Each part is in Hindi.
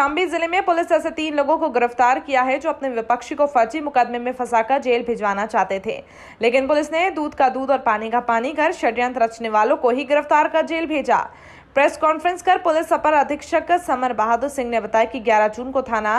शामली जिले में पुलिस ऐसे 3 लोगों को गिरफ्तार किया है जो अपने विपक्षी को फर्जी मुकदमे में फंसाकर जेल भिजवाना चाहते थे, लेकिन पुलिस ने दूध का दूध और पानी का पानी कर षड्यंत्र रचने वालों को ही गिरफ्तार कर जेल भेजा। प्रेस कॉन्फ्रेंस कर पुलिस अपर अधीक्षक समर बहादुर सिंह ने बताया कि 11 जून को थाना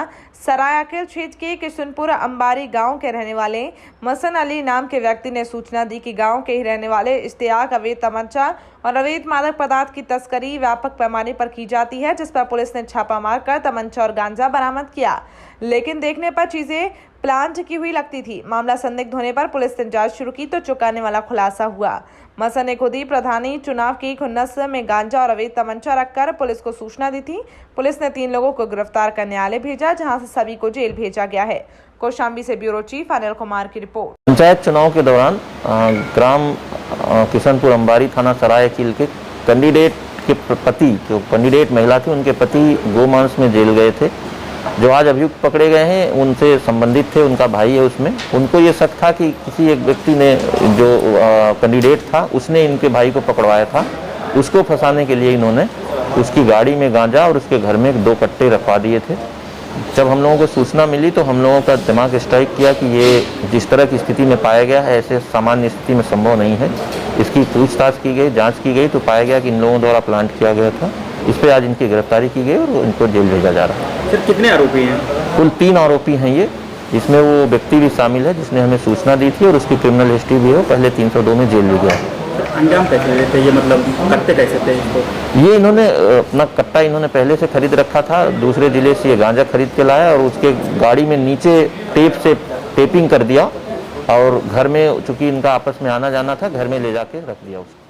सरायकेल क्षेत्र के किशनपुर अंबारी गांव के रहने वाले मसन अली नाम के व्यक्ति ने सूचना दी कि गांव के ही रहने वाले इश्तियाक अवैध तमंचा और अवैध मादक पदार्थ की तस्करी व्यापक पैमाने पर की जाती है, जिस पर पुलिस ने छापा मारकर तमंचा और गांजा बरामद किया, लेकिन देखने पर चीजें प्लांट की हुई लगती थी। मामला संदिग्ध होने पर पुलिस ने जांच शुरू की तो चौंकाने वाला खुलासा हुआ। मसन ने खुद ही प्रधानी चुनाव की खुन्नस में गांजा और अवैध तमंचा रखकर पुलिस को सूचना दी थी। पुलिस ने 3 लोगों को गिरफ्तार कर न्यायालय भेजा, जहां से सभी को जेल भेजा गया है। कौशाम्बी से ब्यूरो चीफ अनिल कुमार की रिपोर्ट। पंचायत चुनाव के दौरान ग्राम किशनपुर अंबारी थाना सरायकील के कैंडिडेट के पति, जो कैंडिडेट महिला थी, उनके पति गोमांस में जेल गए थे, जो आज अभियुक्त पकड़े गए हैं, उनसे संबंधित थे, उनका भाई है उसमें। उनको ये शक था कि किसी एक व्यक्ति ने, जो कैंडिडेट था, उसने इनके भाई को पकड़वाया था। उसको फंसाने के लिए इन्होंने उसकी गाड़ी में गांजा और उसके घर में 2 कट्टे रखवा दिए थे। जब हम लोगों को सूचना मिली तो हम लोगों का दिमाग स्ट्राइक किया कि ये जिस तरह की स्थिति में पाया गया है, ऐसे सामान्य स्थिति में संभव नहीं है। इसकी पूछताछ की गई, जाँच की गई तो पाया गया कि इन लोगों द्वारा प्लांट किया गया था। इस पर आज इनकी गिरफ्तारी की गई और इनको जेल भेजा जा रहा है। सर, कितने आरोपी हैं? कुल 3 आरोपी हैं ये। इसमें वो व्यक्ति भी शामिल है जिसने हमें सूचना दी थी और उसकी क्रिमिनल हिस्ट्री भी है, पहले 302 में जेल भी गया है। अंजाम कैसे देते ये, मतलब करते कैसे थे इसको? ये इन्होंने अपना कट्टा इन्होंने पहले से खरीद रखा था, दूसरे जिले से ये गांजा खरीद के लाया और उसके गाड़ी में नीचे टेप से टेपिंग कर दिया और घर में, चूंकि इनका आपस में आना जाना था, घर में ले जाके रख दिया उसको।